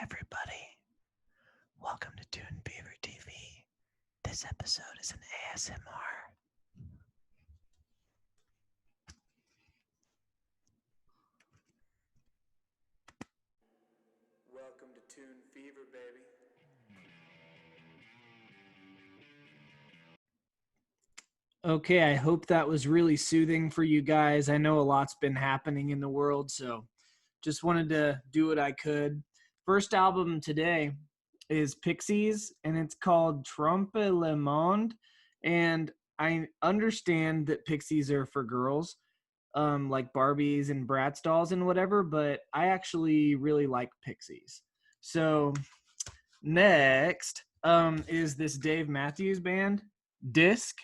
everybody. Welcome to Toon Beaver TV. This episode is an ASMR. Welcome to Toon Fever, baby. Okay, I hope that was really soothing for you guys. I know a lot's been happening in the world, so just wanted to do what I could. First album today is Pixies, and it's called Trompe le Monde. And I understand that Pixies are for girls, like Barbies and Bratz dolls and whatever, but I actually really like Pixies. So next is this Dave Matthews Band disc,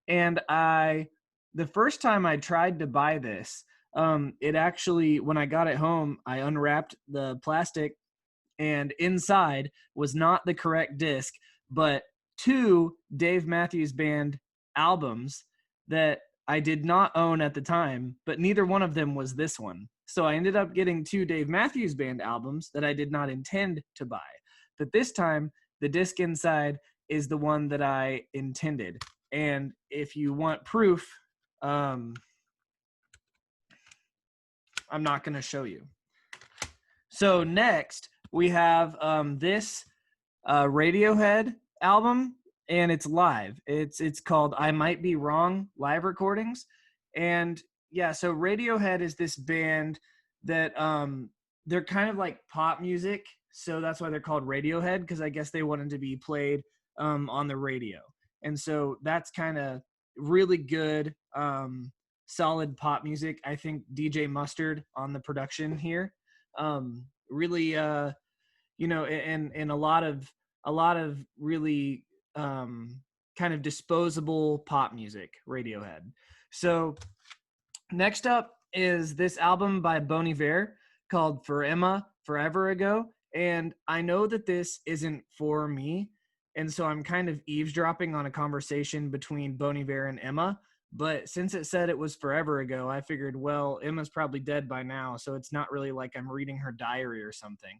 and the first time I tried to buy this, it actually, when I got it home, I unwrapped the plastic, and inside was not the correct disc, but two Dave Matthews Band albums that I did not own at the time, but neither one of them was this one. So I ended up getting two Dave Matthews Band albums that I did not intend to buy. But this time, the disc inside is the one that I intended. And if you want proof, I'm not going to show you. So next, we have this Radiohead album, and it's live. It's called I Might Be Wrong live recordings. And yeah, so Radiohead is this band that they're kind of like pop music, so that's why they're called Radiohead, because I guess they wanted to be played on the radio. And so that's kind of really good, solid pop music. I think DJ Mustard on the production here really and a lot of really kind of disposable pop music, Radiohead. So next up is this album by Bon Iver called For Emma Forever Ago, and I know that this isn't for me, and so I'm kind of eavesdropping on a conversation between Bon Iver and Emma. But since it said it was forever ago, I figured, well, Emma's probably dead by now, so it's not really like I'm reading her diary or something.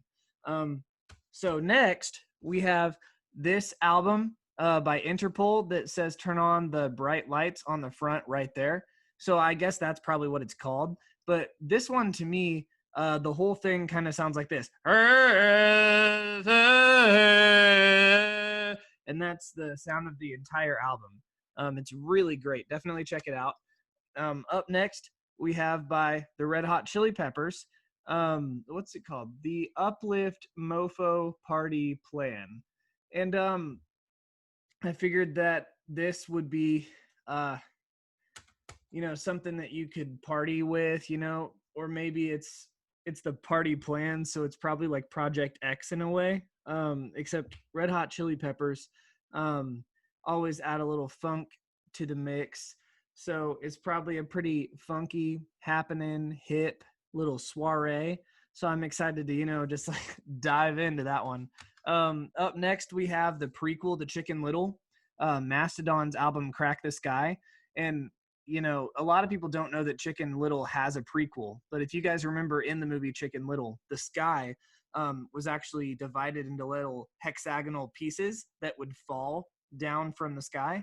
So next, we have this album by Interpol that says turn on the bright lights on the front right there. So I guess that's probably what it's called. But this one, to me, the whole thing kind of sounds like this. And that's the sound of the entire album. It's really great. Definitely check it out. Up next, we have by the Red Hot Chili Peppers. What's it called? The Uplift Mofo Party Plan. And I figured that this would be something that you could party with, or maybe it's the party plan, so it's probably like Project X in a way. Except Red Hot Chili Peppers always add a little funk to the mix. So it's probably a pretty funky, happening, hip little soiree. So I'm excited to, just like dive into that one. Up next, we have the prequel to Chicken Little, Mastodon's album Crack the Sky. And, a lot of people don't know that Chicken Little has a prequel. But if you guys remember in the movie Chicken Little, the sky was actually divided into little hexagonal pieces that would fall down from the sky.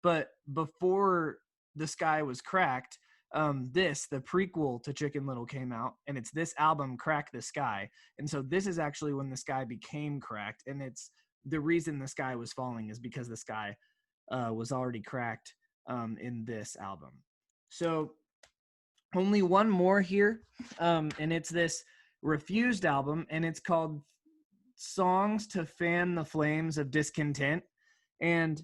But before the sky was cracked, the prequel to Chicken Little came out, and it's this album, Crack the Sky. And so this is actually when the sky became cracked, and it's the reason the sky was falling is because the sky was already cracked in this album. So only one more here, and it's this Refused album, and it's called Songs to Fan the Flames of Discontent. And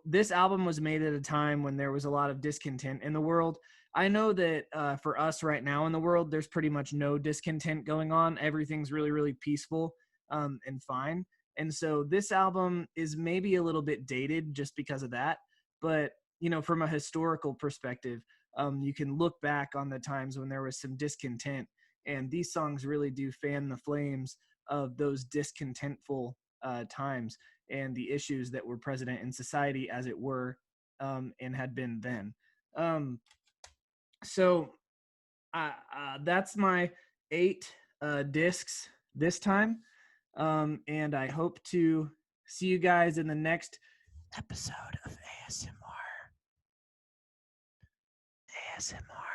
this album was made at a time when there was a lot of discontent in the world. I know that for us right now in the world, there's pretty much no discontent going on. Everything's really, really peaceful and fine. And so this album is maybe a little bit dated just because of that. But, from a historical perspective, you can look back on the times when there was some discontent. And these songs really do fan the flames of those discontentful times and the issues that were present in society as it were and had been then. So that's my 8 discs this time. And I hope to see you guys in the next episode of ASMR. ASMR.